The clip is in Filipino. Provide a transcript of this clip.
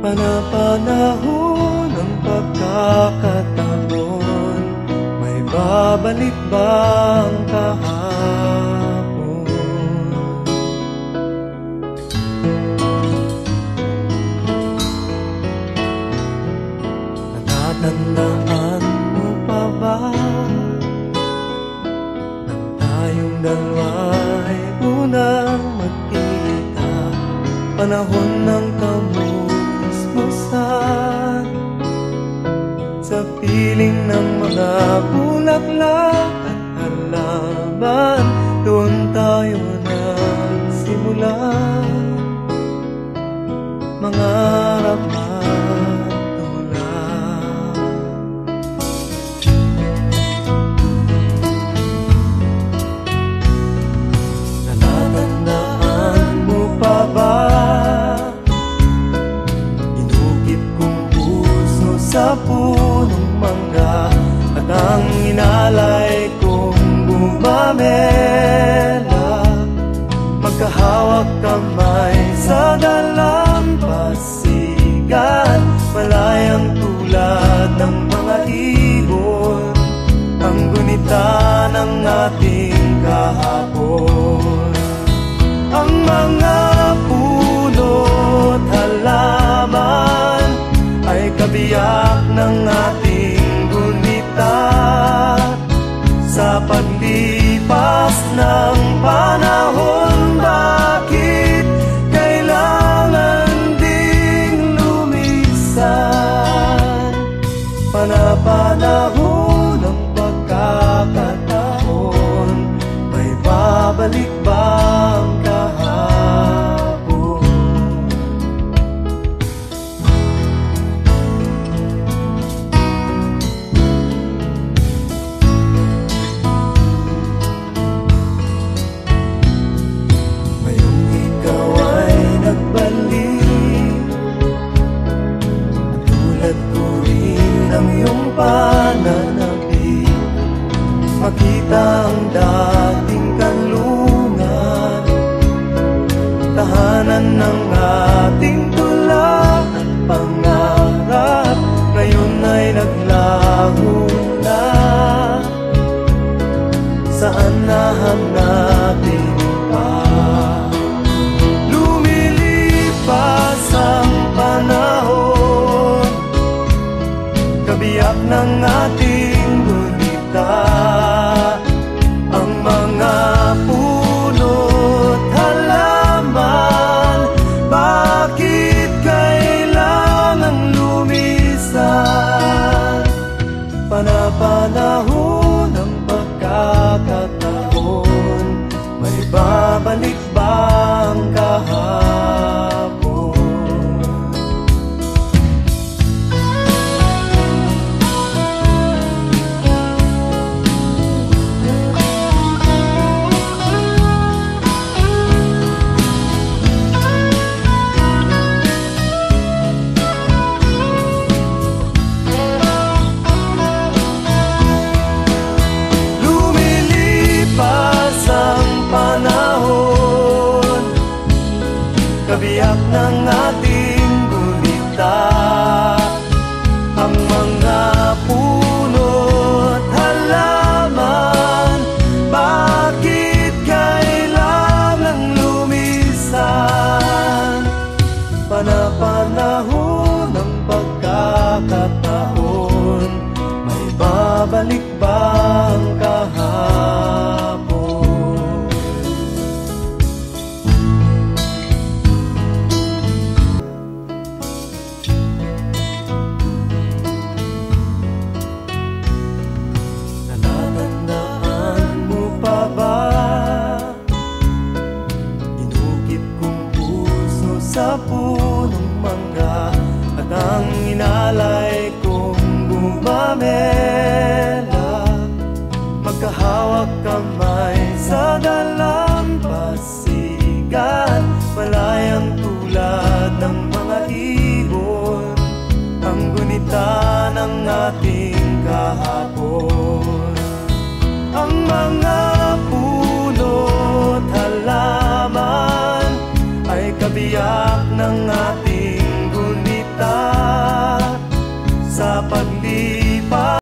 Panapanahon ng pagkakataon, may babalik bang kahapon? Natatandaan mo pa ba nang tayong dalawa'y unang magkita? Panahon ng kamusmusan, sa piling ng mga bulaklak at halaman, doon tayo nagsimula mangarap at tulad. Natatandaan mo pa ba sa punong mangga at ang inalay kong bumamela, magkahawak kamay sa dalampasigan, malayang tulad ng mga ibon, ang gunita ng ating kahapon. Ang mga puno't halaman ay kabiyak ng ating gunita, sa paglipas ng panahon. Bakit kailangan ding lumisan? Panapanahon ng pagkakataon, may babalik bang kahapon? Ang iyong pananabik, makita ang dating kanlungan, tahanan ng ating tula at pangarap, ngayon ay naglaho na. Saan nahanapin pa? Lumilipas ang panahon, kabiyak ng ating gunita, ang mga puno't halaman. Bakit kailangan lumisan? Panapanahon ng pagkakataon, may babalik bang kahapon? Kabiyak ng ating gunita, ang mga puno't halaman. Bakit kailangan lumisan? Panapanahon ng pagkakataon, may babalik bang kahapon? Sa punong mangga at ang inalay kong bumamela, magkahawak kamay sa dalampasigan, malayang tulad ng mga ibon, ang gunita ng ating kahapon. Ang mga